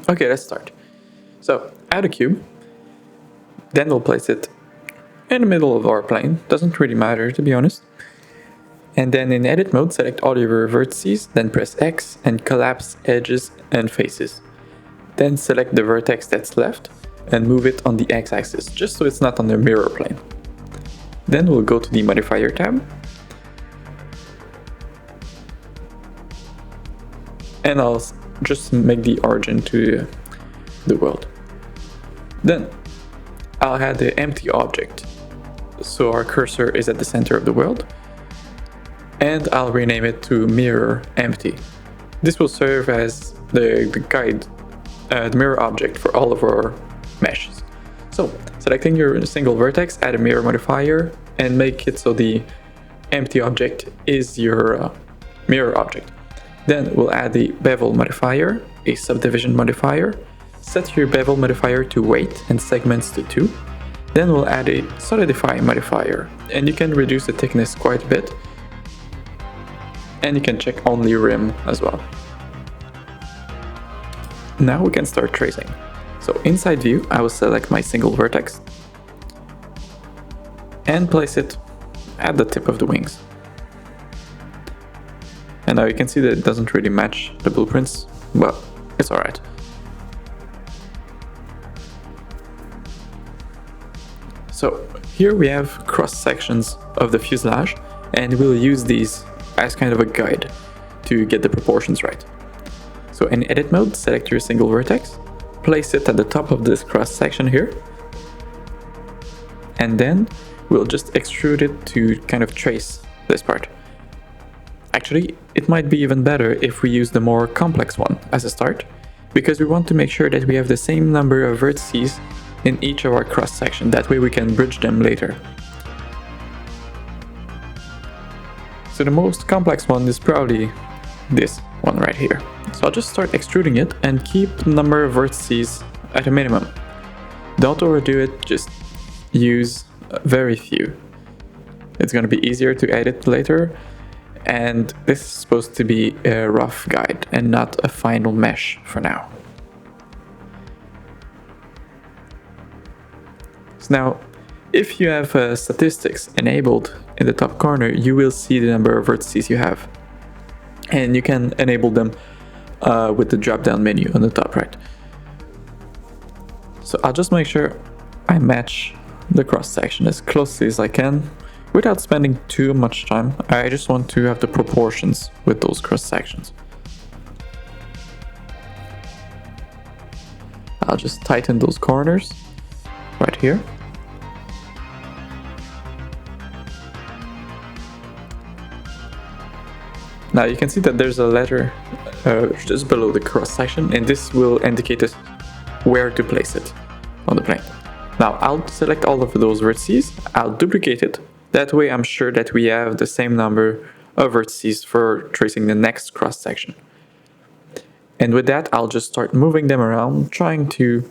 Okay, let's start. So, add a cube, then we'll place it in the middle of our plane, doesn't really matter to be honest. And then in edit mode, select all your vertices, then press X and collapse edges and faces. Then select the vertex that's left and move it on the X-axis, just so it's not on the mirror plane. Then we'll go to the modifier tab, and I'll just make the origin to the world. Then I'll add the empty object, so our cursor is at the center of the world, and I'll rename it to mirror empty. This will serve as the guide, the mirror object for all of our meshes. So, selecting your single vertex, add a mirror modifier, and make it so the empty object is your mirror object. Then we'll add the bevel modifier, a subdivision modifier, set your bevel modifier to weight and segments to 2. Then we'll add a solidify modifier, and you can reduce the thickness quite a bit. And you can check only rim as well. Now we can start tracing. So inside view, I will select my single vertex and place it at the tip of the wings. And now you can see that it doesn't really match the blueprints, but it's alright. So here we have cross sections of the fuselage, and we'll use these as kind of a guide to get the proportions right. So in edit mode, select your single vertex, place it at the top of this cross section here, and then we'll just extrude it to kind of trace this part. Actually, it might be even better if we use the more complex one as a start, because we want to make sure that we have the same number of vertices in each of our cross section. That way we can bridge them later. So the most complex one is probably this one right here. So I'll just start extruding it and keep the number of vertices at a minimum. Don't overdo it, just use very few. It's going to be easier to edit later, and this is supposed to be a rough guide and not a final mesh for now. So now, if you have statistics enabled in the top corner, you will see the number of vertices you have. And you can enable them with the drop-down menu on the top right. So I'll just make sure I match the cross-section as closely as I can without spending too much time. I just want to have the proportions with those cross-sections. I'll just tighten those corners right here. Now you can see that there's a letter just below the cross section, and this will indicate us where to place it on the plane. Now I'll select all of those vertices, I'll duplicate it, that way I'm sure that we have the same number of vertices for tracing the next cross section. And with that, I'll just start moving them around, trying to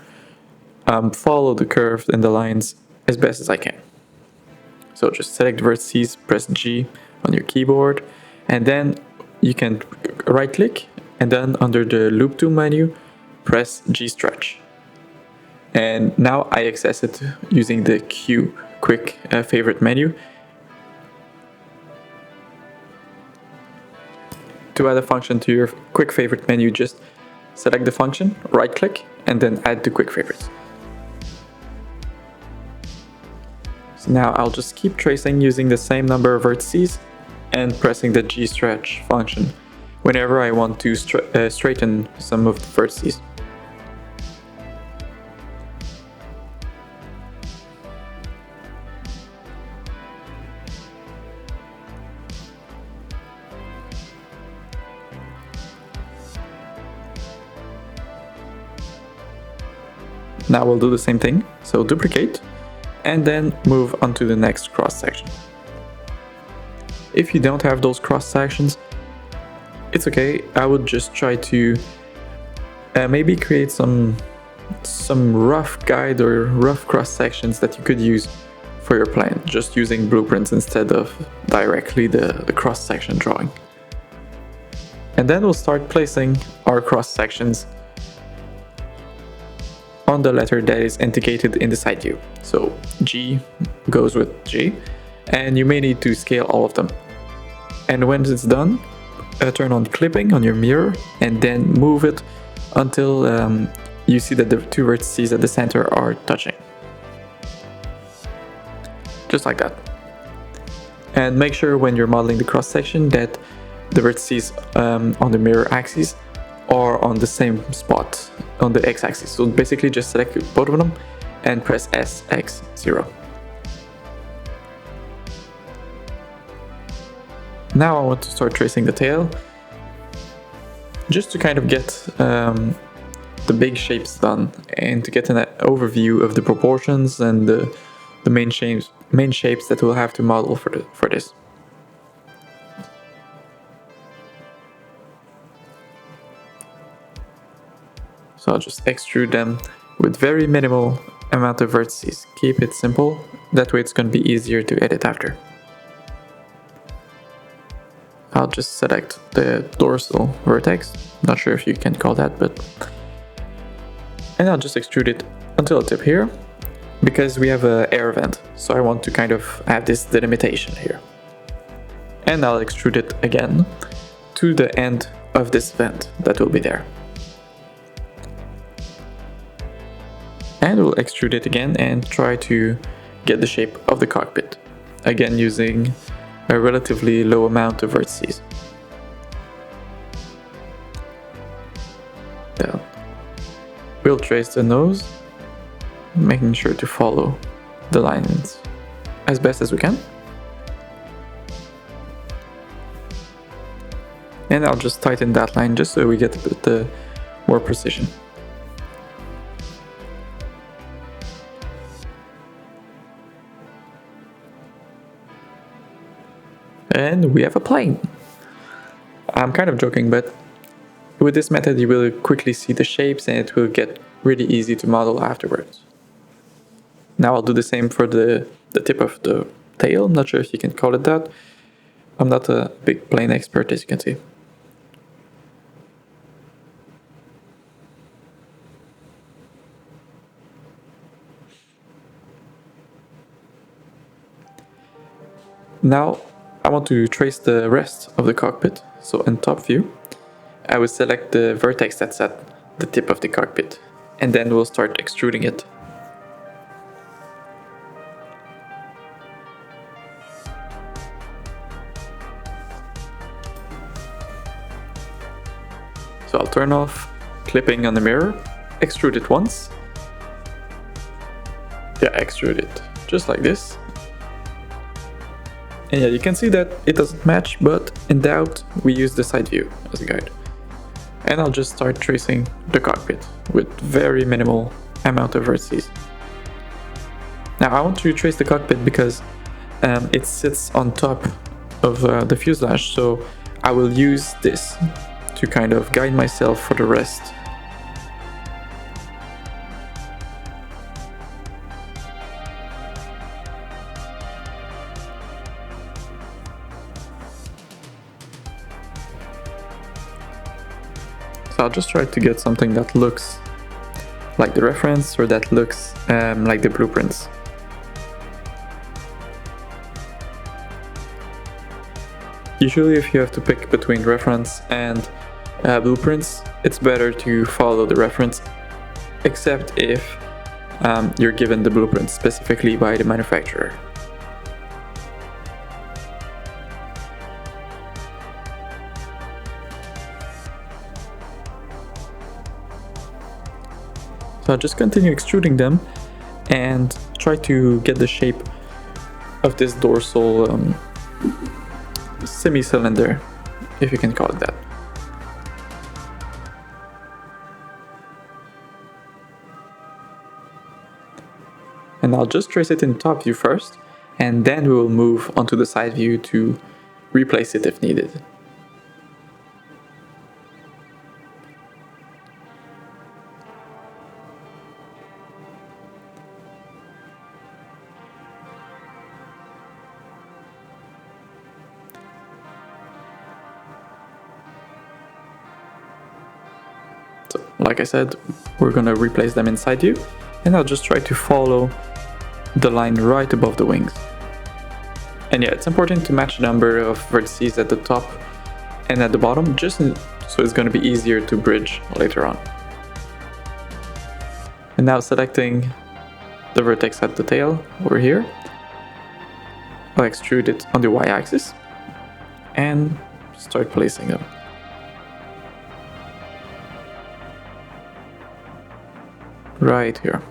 follow the curve and the lines as best as I can. So just select vertices, press G on your keyboard, and then you can right click, and then under the loop tool menu, press G stretch. And now I access it using the Q quick favorite menu. To add a function to your quick favorite menu, just select the function, right click, and then add to quick favorites. So now I'll just keep tracing using the same number of vertices and pressing the G stretch function whenever I want to straighten some of the vertices. Now we'll do the same thing, so duplicate, and then move on to the next cross section. If you don't have those cross sections, it's okay. I would just try to maybe create some rough guide or rough cross sections that you could use for your plan, just using blueprints instead of directly the cross section drawing. And then we'll start placing our cross sections on the letter that is indicated in the side view. So G goes with G, and you may need to scale all of them. And when it's done, turn on clipping on your mirror and then move it until you see that the two vertices at the center are touching. Just like that. And make sure when you're modeling the cross section that the vertices on the mirror axis are on the same spot on the x-axis. So basically just select both of them and press SX0. Now I want to start tracing the tail, just to kind of get the big shapes done and to get an overview of the proportions and the main shapes that we'll have to model for this. So I'll just extrude them with very minimal amount of vertices. Keep it simple, that way it's going to be easier to edit after. I'll just select the dorsal vertex, not sure if you can call that, but... And I'll just extrude it until the tip here, because we have an air vent, so I want to kind of have this delimitation here. And I'll extrude it again to the end of this vent that will be there. And we'll extrude it again and try to get the shape of the cockpit, again using a relatively low amount of vertices. Then we'll trace the nose, making sure to follow the lines as best as we can. And I'll just tighten that line just so we get a bit more precision. And we have a plane. I'm kind of joking, but with this method you will quickly see the shapes and it will get really easy to model afterwards. Now I'll do the same for the tip of the tail. I'm not sure if you can call it that. I'm not a big plane expert, as you can see. Now I want to trace the rest of the cockpit. So in top view, I will select the vertex that's at the tip of the cockpit, and then we'll start extruding it. So I'll turn off clipping on the mirror, extrude it once. Yeah, extrude it just like this. And yeah, you can see that it doesn't match, but in doubt, we use the side view as a guide. And I'll just start tracing the cockpit with very minimal amount of vertices. Now I want to trace the cockpit because it sits on top of the fuselage, so I will use this to kind of guide myself for the rest. So I'll just try to get something that looks like the reference or that looks like the blueprints. Usually if you have to pick between reference and blueprints, it's better to follow the reference, except if you're given the blueprint specifically by the manufacturer. So I'll just continue extruding them and try to get the shape of this dorsal semi-cylinder, if you can call it that. And I'll just trace it in top view first, and then we will move onto the side view to replace it if needed. like I said, we're gonna replace them inside view, and I'll just try to follow the line right above the wings. And yeah, it's important to match the number of vertices at the top and at the bottom, just so it's gonna be easier to bridge later on. And now selecting the vertex at the tail over here, I'll extrude it on the y-axis and start placing them. Right here.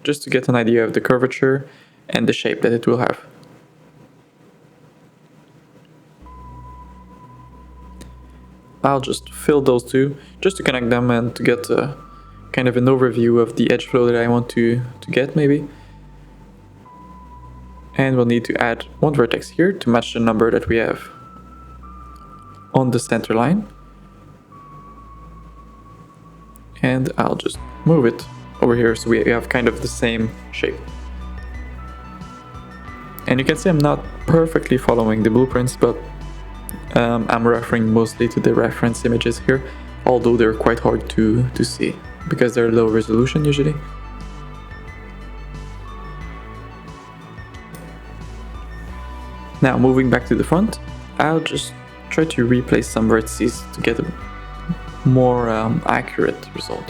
Just to get an idea of the curvature and the shape that it will have. I'll just fill those two just to connect them and to get kind of an overview of the edge flow that I want to get maybe. And we'll need to add one vertex here to match the number that we have on the center line. And I'll just move it over here so we have kind of the same shape. And you can see I'm not perfectly following the blueprints, but I'm referring mostly to the reference images here, although they're quite hard to see because they're low resolution usually. Now moving back to the front, I'll just try to replace some vertices to get a more accurate result.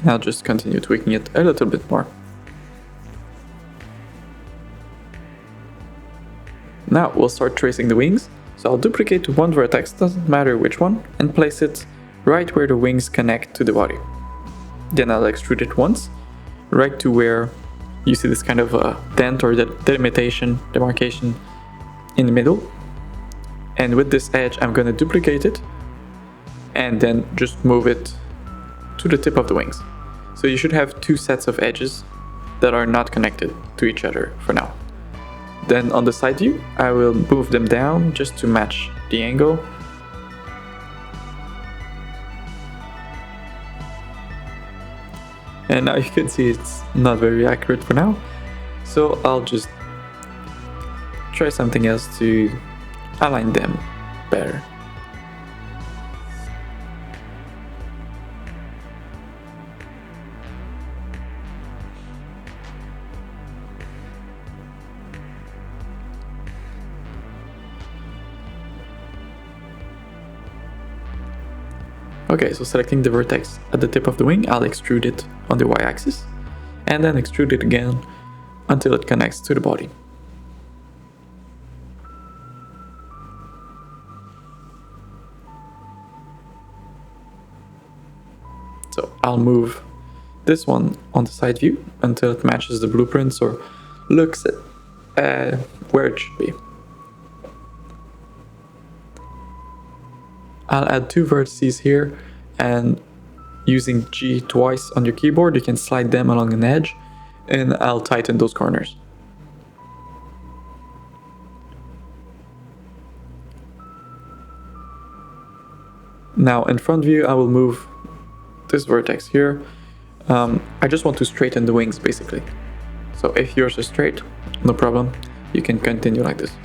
And I'll just continue tweaking it a little bit more. Now we'll start tracing the wings, so I'll duplicate one vertex, doesn't matter which one, and place it right where the wings connect to the body. Then I'll extrude it once, right to where you see this kind of dent or demarcation in the middle. And with this edge I'm going to duplicate it and then just move it to the tip of the wings. So you should have two sets of edges that are not connected to each other for now. Then on the side view, I will move them down just to match the angle. And now you can see it's not very accurate for now. So I'll just try something else to align them better. Okay, so selecting the vertex at the tip of the wing, I'll extrude it on the y-axis and then extrude it again until it connects to the body. So I'll move this one on the side view until it matches the blueprints or looks at where it should be. I'll add two vertices here, and using G twice on your keyboard you can slide them along an edge, and I'll tighten those corners. Now in front view I will move this vertex here. I just want to straighten the wings basically. So if yours is straight, no problem, you can continue like this.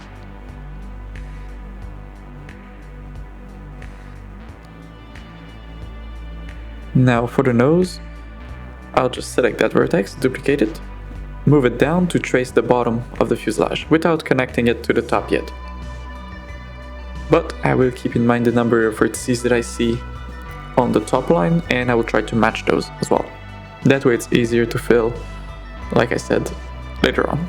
Now for the nose, I'll just select that vertex, duplicate it, move it down to trace the bottom of the fuselage without connecting it to the top yet. But I will keep in mind the number of vertices that I see on the top line, and I will try to match those as well. That way it's easier to fill, like I said, later on.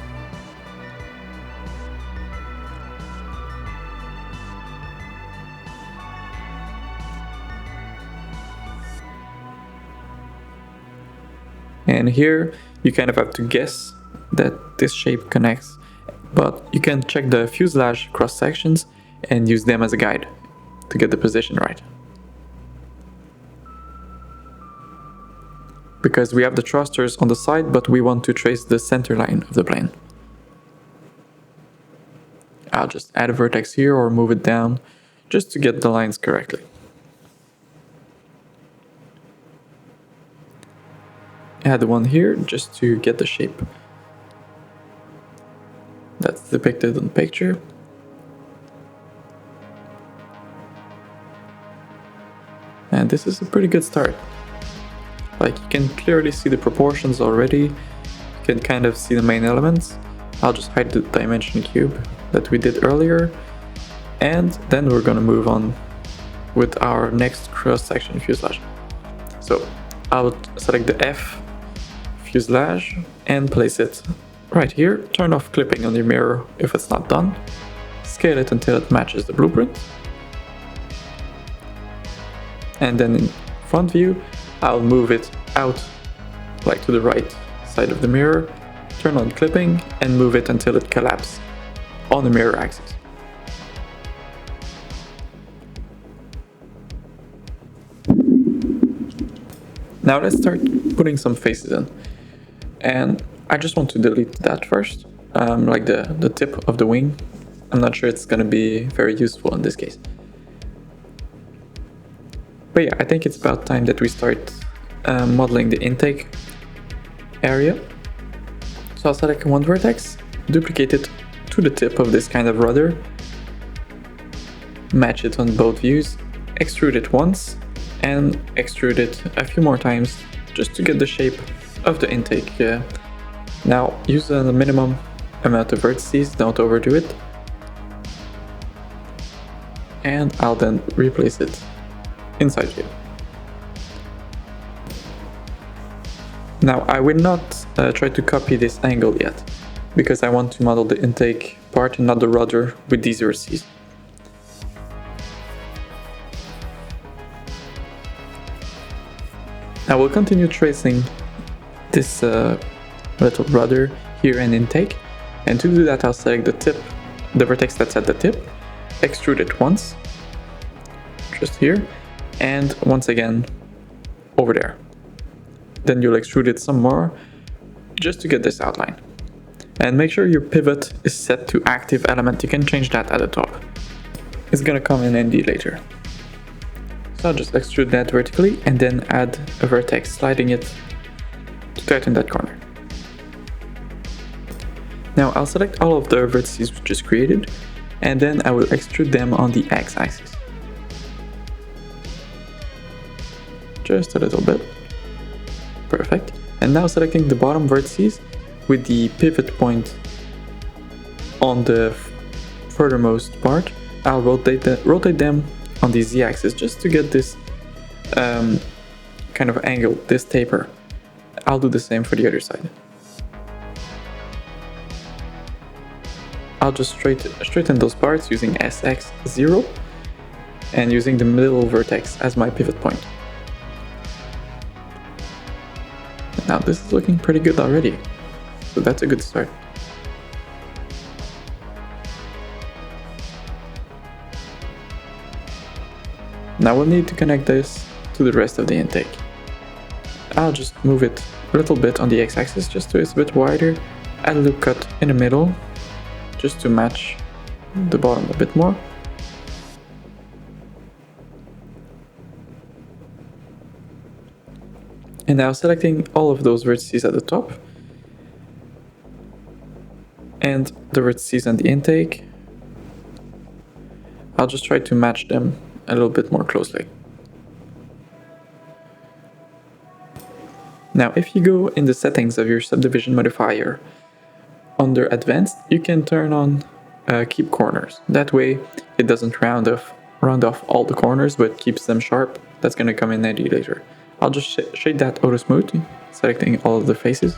And here you kind of have to guess that this shape connects, but you can check the fuselage cross sections and use them as a guide to get the position right. Because we have the thrusters on the side, but we want to trace the center line of the plane. I'll just add a vertex here or move it down just to get the lines correctly. Add one here just to get the shape that's depicted in the picture. And this is a pretty good start. Like, you can clearly see the proportions already. You can kind of see the main elements. I'll just hide the dimension cube that we did earlier. And then we're gonna move on with our next cross-section fuselage. So I'll select the F fuselage and place it right here. Turn off clipping on your mirror if it's not done. Scale it until it matches the blueprint. And then in front view, I'll move it out like to the right side of the mirror, turn on clipping and move it until it collapses on the mirror axis. Now let's start putting some faces in. And I just want to delete that first, like the tip of the wing. I'm not sure it's gonna be very useful in this case. But yeah, I think it's about time that we start modeling the intake area. So I'll select one vertex, duplicate it to the tip of this kind of rudder, match it on both views, extrude it once, and extrude it a few more times just to get the shape of the intake. Now use a minimum amount of vertices, don't overdo it. And I'll then replace it inside here. Now I will not try to copy this angle yet, because I want to model the intake part and not the rudder with these vertices. I will continue tracing this little rudder here and intake, and to do that I'll select the tip, the vertex that's at the tip, extrude it once, just here, and once again over there. Then you'll extrude it some more just to get this outline. And make sure your pivot is set to active element. You can change that at the top. It's gonna come in handy later. So I'll just extrude that vertically and then add a vertex, sliding it to tighten that corner. Now I'll select all of the vertices we just created, and then I will extrude them on the x-axis. Just a little bit. Perfect. And now selecting the bottom vertices with the pivot point on the furthermost part, I'll rotate them on the z-axis just to get this kind of angle, this taper. I'll do the same for the other side. I'll just straighten those parts using SX0 and using the middle vertex as my pivot point. Now this is looking pretty good already, so that's a good start. Now we'll need to connect this to the rest of the intake. I'll just move it a little bit on the x-axis just so it's a bit wider, add a loop cut in the middle just to match the bottom a bit more. And now selecting all of those vertices at the top and the vertices on the intake, I'll just try to match them a little bit more closely. Now if you go in the settings of your subdivision modifier under advanced, you can turn on keep corners. That way it doesn't round off all the corners but keeps them sharp. That's going to come in handy later. I'll just shade that auto smooth, selecting all of the faces.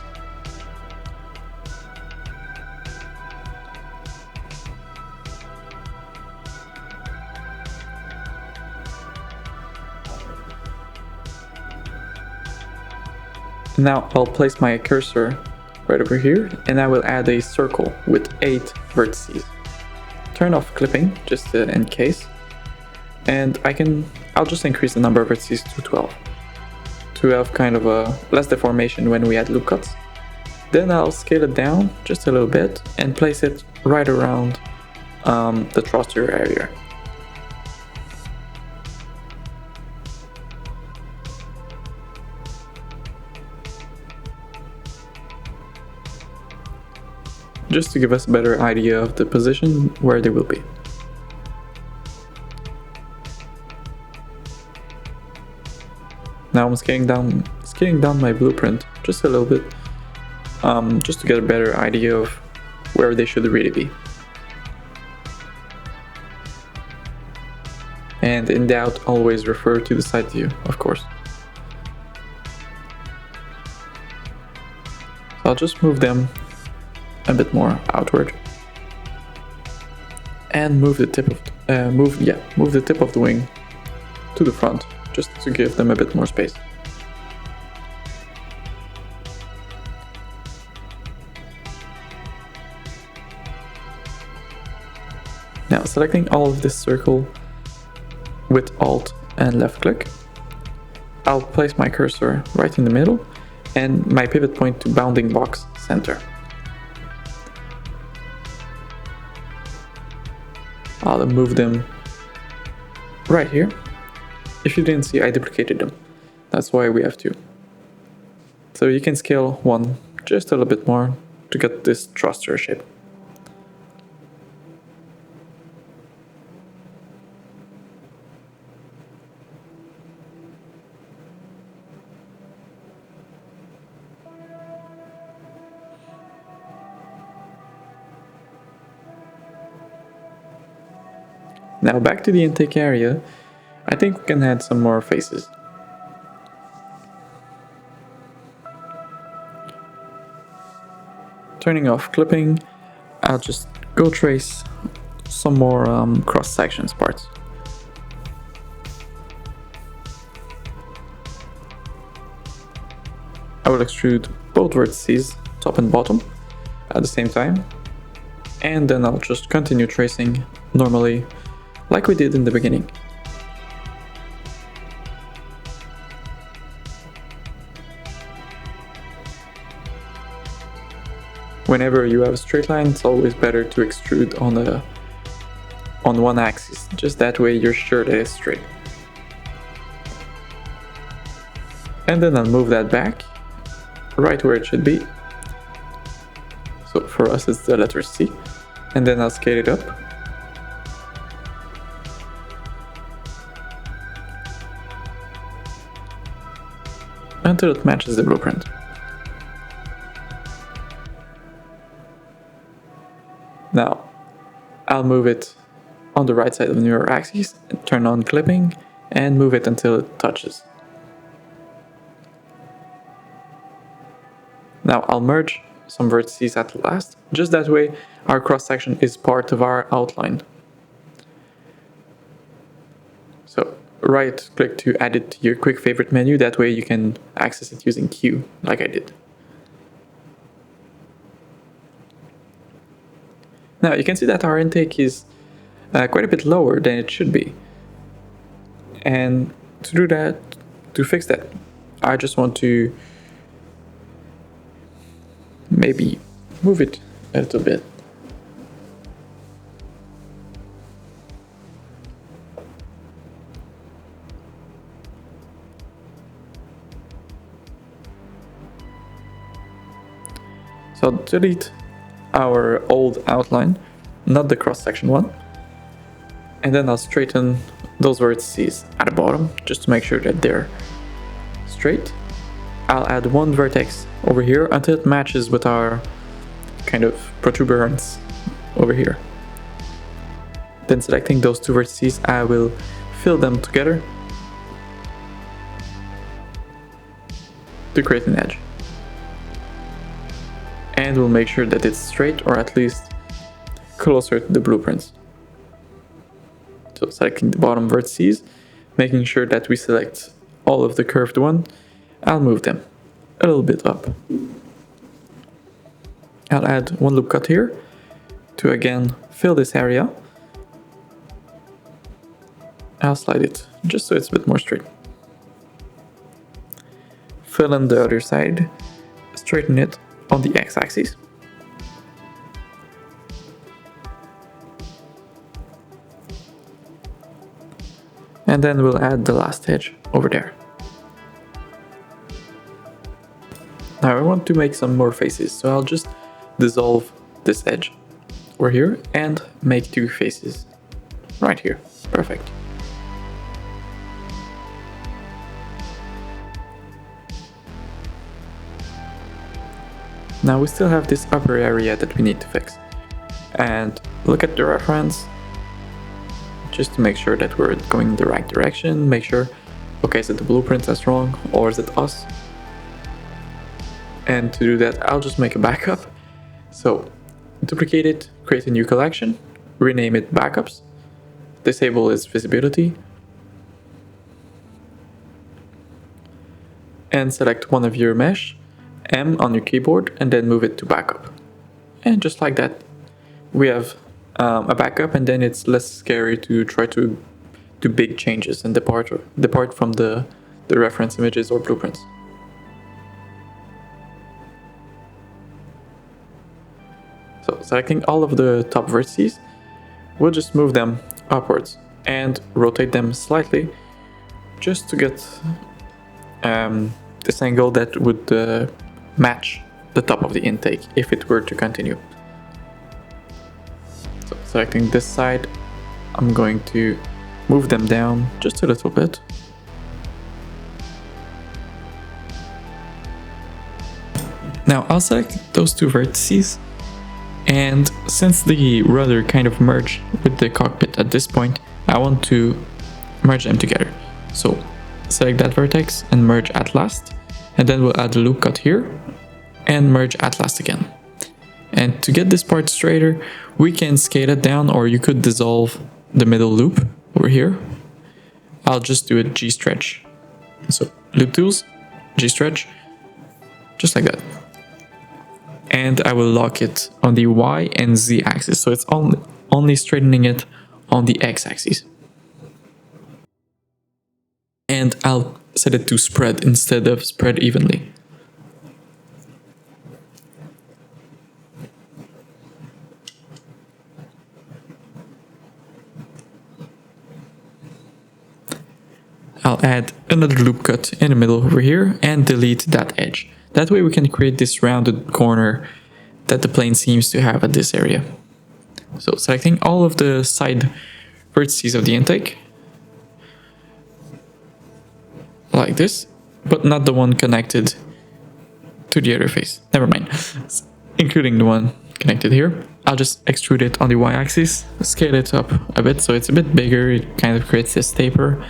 Now I'll place my cursor right over here and I will add a circle with 8 vertices. Turn off clipping just in case, and I'll just increase the number of vertices to 12 to have kind of a less deformation when we add loop cuts. Then I'll scale it down just a little bit and place it right around the thruster area. Just to give us a better idea of the position where they will be. Now I'm scaling down my blueprint just a little bit, just to get a better idea of where they should really be. And in doubt, always refer to the side view, of course. So I'll just move them a bit more outward, and move the tip of the wing to the front, just to give them a bit more space. Now selecting all of this circle with Alt and left click, I'll place my cursor right in the middle and my pivot point to bounding box center. I'll move them right here. If you didn't see, I duplicated them. That's why we have two. So you can scale one just a little bit more to get this thruster shape. Now back to the intake area, I think we can add some more faces. Turning off clipping, I'll just go trace some more cross sections parts. I will extrude both vertices, top and bottom, at the same time, and then I'll just continue tracing normally, like we did in the beginning. Whenever you have a straight line, it's always better to extrude on one axis, just that way you're sure that it's straight. And then I'll move that back, right where it should be. So for us it's the letter C, and then I'll scale it up. Until it matches the blueprint. Now, I'll move it on the right side of the mirror axis, turn on clipping, and move it until it touches. Now I'll merge some vertices at last, just that way our cross section is part of our outline. So right click to add it to your quick favorite menu, that way you can access it using Q, like I did. Now you can see that our intake is quite a bit lower than it should be. And to fix that, I just want to maybe move it a little bit. So I'll delete our old outline, not the cross-section one, and then I'll straighten those vertices at the bottom just to make sure that they're straight. I'll add one vertex over here until it matches with our kind of protuberance over here. Then selecting those two vertices, I will fill them together to create an edge. And we'll make sure that it's straight, or at least closer to the blueprints. So selecting the bottom vertices, making sure that we select all of the curved one, I'll move them a little bit up. I'll add one loop cut here to again fill this area. I'll slide it just so it's a bit more straight. Fill in the other side, straighten it on the x-axis. And then we'll add the last edge over there. Now I want to make some more faces, so I'll just dissolve this edge over here and make 2 faces right here. Perfect. Now we still have this upper area that we need to fix. And look at the reference, just to make sure that we're going in the right direction. Make sure, okay, is it the blueprint that's wrong or is it us? And to do that, I'll just make a backup. So duplicate it, create a new collection, rename it backups, disable its visibility, and select one of your mesh, M on your keyboard, and then move it to backup. And just like that, we have a backup, and then it's less scary to try to do big changes and depart from the reference images or blueprints. So selecting all of the top vertices, we'll just move them upwards and rotate them slightly just to get this angle that would match the top of the intake if it were to continue. So selecting this side, I'm going to move them down just a little bit. Now I'll select those 2 vertices, and since the rudder kind of merged with the cockpit at this point, I want to merge them together. So select that vertex and merge at last, and then we'll add a loop cut here and merge at last again. And to get this part straighter, we can scale it down, or you could dissolve the middle loop over here. I'll just do a G stretch. So loop tools, G stretch, just like that. And I will lock it on the Y and Z axis, so it's only straightening it on the X axis. And I'll set it to spread instead of spread evenly. I'll add another loop cut in the middle over here and delete that edge. That way we can create this rounded corner that the plane seems to have at this area. So selecting all of the side vertices of the intake, like this, but not the one connected to the other face. Never mind. Including the one connected here. I'll just extrude it on the y-axis, scale it up a bit so it's a bit bigger. It kind of creates this taper.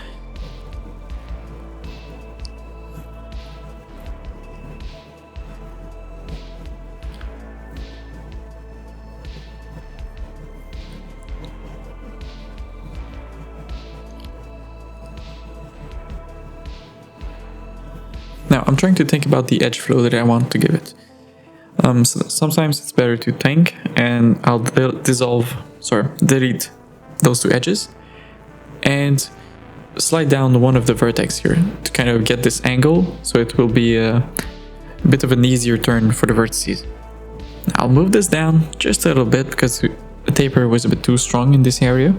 Now I'm trying to think about the edge flow that I want to give it. So sometimes it's better to tank, and I'll delete those 2 edges and slide down one of the vertex here to kind of get this angle, so it will be a bit of an easier turn for the vertices. I'll move this down just a little bit because the taper was a bit too strong in this area.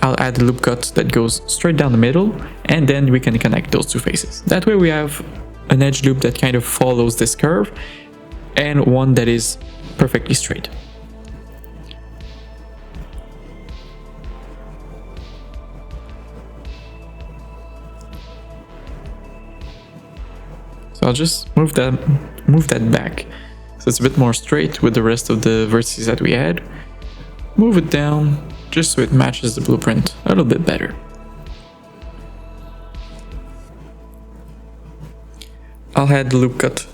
I'll add a loop cut that goes straight down the middle, and then we can connect those 2 faces. That way we have an edge loop that kind of follows this curve and one that is perfectly straight. So I'll just move that back so it's a bit more straight with the rest of the vertices that we had. Move it down just so it matches the blueprint a little bit better. I'll add the loop cut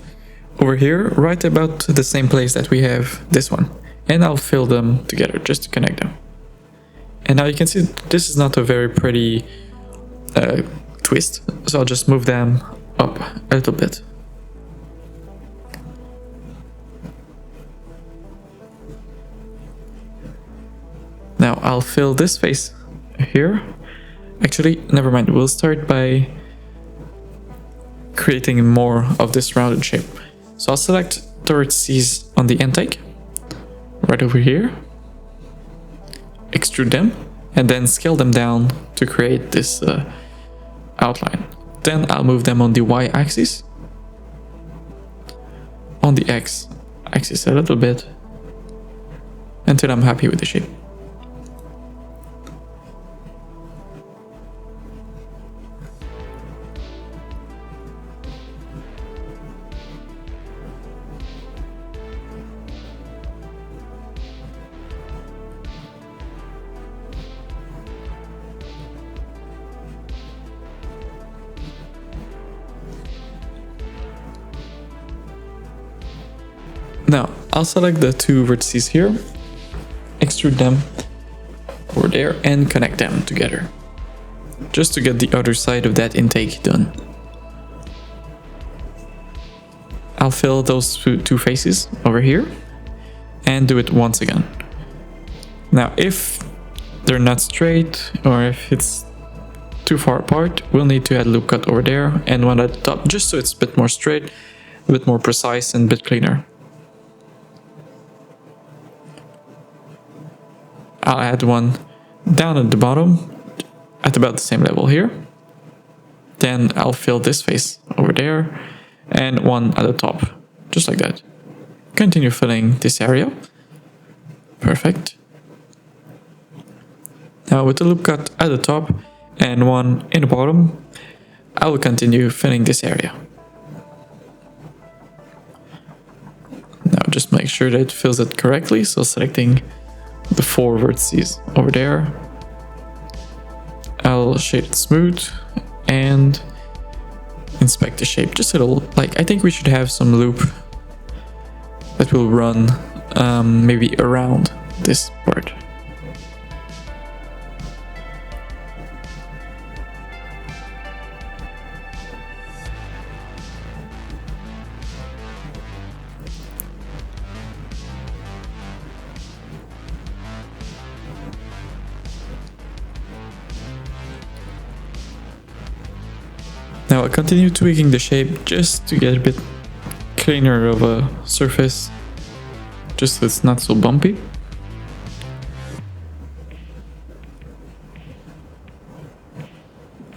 over here, right about the same place that we have this one, and I'll fill them together just to connect them. And now you can see this is not a very pretty twist, so I'll just move them up a little bit. Now I'll fill this face here. Actually, never mind, we'll start by creating more of this rounded shape. So I'll select the vertices on the intake, right over here, extrude them, and then scale them down to create this outline. Then I'll move them on the y-axis, on the x-axis a little bit, until I'm happy with the shape. Now, I'll select the two vertices here, extrude them over there, and connect them together, just to get the other side of that intake done. I'll fill those two faces over here, and do it once again. Now, if they're not straight, or if it's too far apart, we'll need to add loop cut over there, and one at the top, just so it's a bit more straight, a bit more precise, and a bit cleaner. I'll add one down at the bottom at about the same level here. Then I'll fill this face over there and one at the top, just like that. Continue filling this area. Perfect. Now with the loop cut at the top and one in the bottom, I will continue filling this area. Now just make sure that it fills it correctly, so selecting the 4 vertices over there, I'll shade it smooth and inspect the shape just a little. Like, I think we should have some loop that will run maybe around this part. Now I'll continue tweaking the shape just to get a bit cleaner of a surface, just so it's not so bumpy.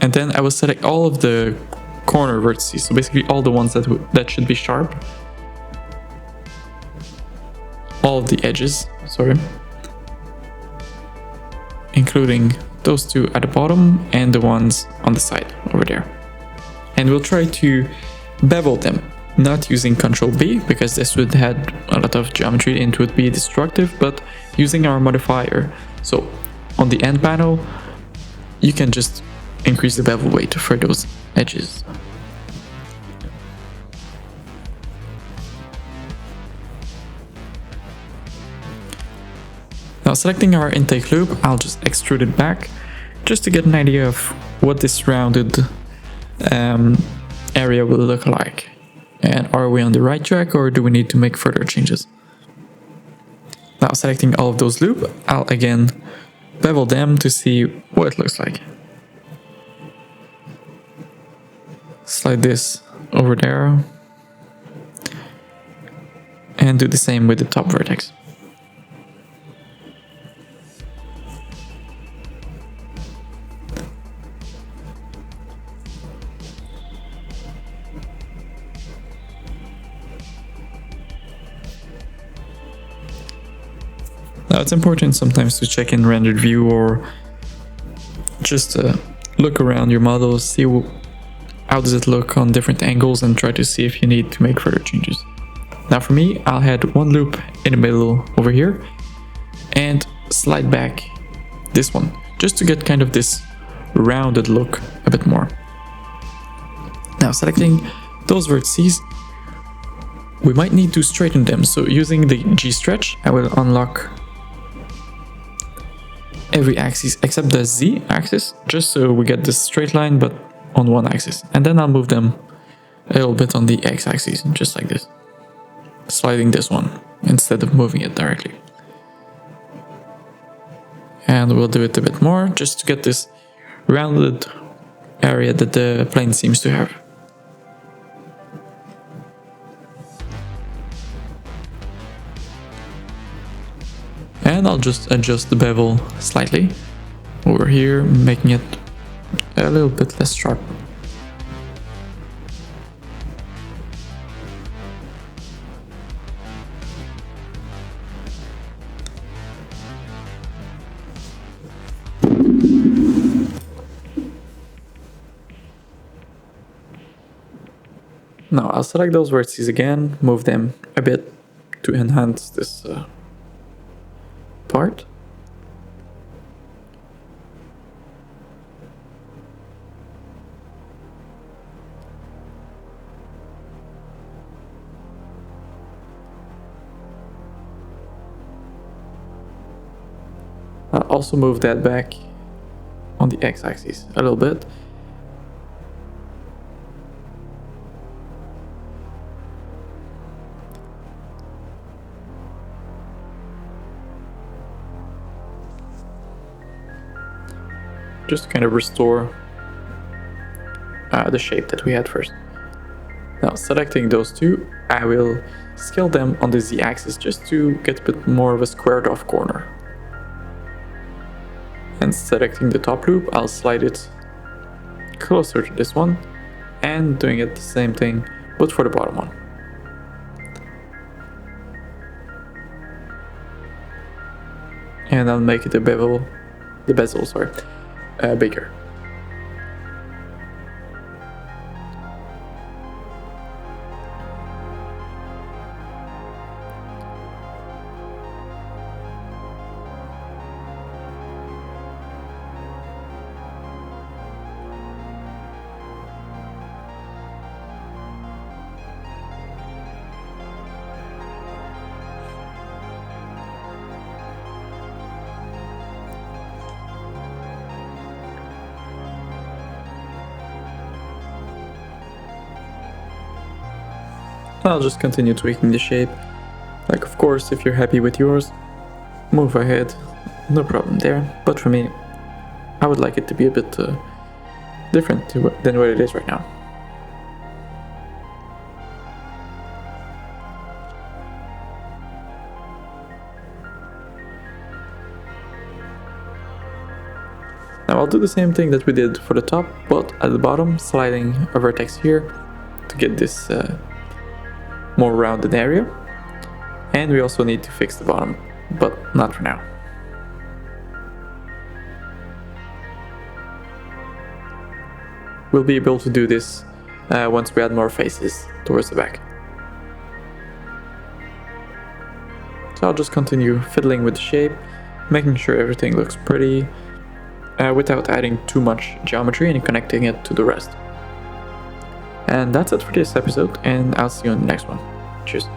And then I will select all of the corner vertices, so basically all the ones that should be sharp. All of the edges, sorry. Including those two at the bottom and the ones on the side over there. And we'll try to bevel them, not using Ctrl B, because this would add a lot of geometry and it would be destructive, but using our modifier. So on the end panel, you can just increase the bevel weight for those edges. Now selecting our intake loop, I'll just extrude it back, just to get an idea of what this rounded area will look like. And are we on the right track, or do we need to make further changes? Now selecting all of those loops, I'll again bevel them to see what it looks like. Slide this over there and do the same with the top vertex. Now it's important sometimes to check in rendered view, or just look around your model, see how does it look on different angles, and try to see if you need to make further changes. Now for me, I'll add one loop in the middle over here and slide back this one, just to get kind of this rounded look a bit more. Now selecting those vertices, we might need to straighten them, so using the G stretch, I will unlock every axis except the Z axis, just so we get this straight line but on one axis, and then I'll move them a little bit on the X axis, just like this, sliding this one instead of moving it directly. And we'll do it a bit more, just to get this rounded area that the plane seems to have. And I'll just adjust the bevel slightly over here, making it a little bit less sharp. Now I'll select those vertices again, move them a bit to enhance this part. I'll also move that back on the x-axis a little bit. Just to kind of restore the shape that we had first. Now, selecting those two, I will scale them on the z-axis just to get a bit more of a squared off corner. And selecting the top loop, I'll slide it closer to this one, and doing it the same thing, but for the bottom one. And I'll make it the bezel, bigger. I'll just continue tweaking the shape. Like, of course, if you're happy with yours, move ahead, no problem there. But for me, I would like it to be a bit different than what it is right now. Now I'll do the same thing that we did for the top, but at the bottom, sliding a vertex here to get this more rounded area. And we also need to fix the bottom, but not for now. We'll be able to do this once we add more faces towards the back. So I'll just continue fiddling with the shape, making sure everything looks pretty, without adding too much geometry and connecting it to the rest. And that's it for this episode, and I'll see you on the next one. Cheers.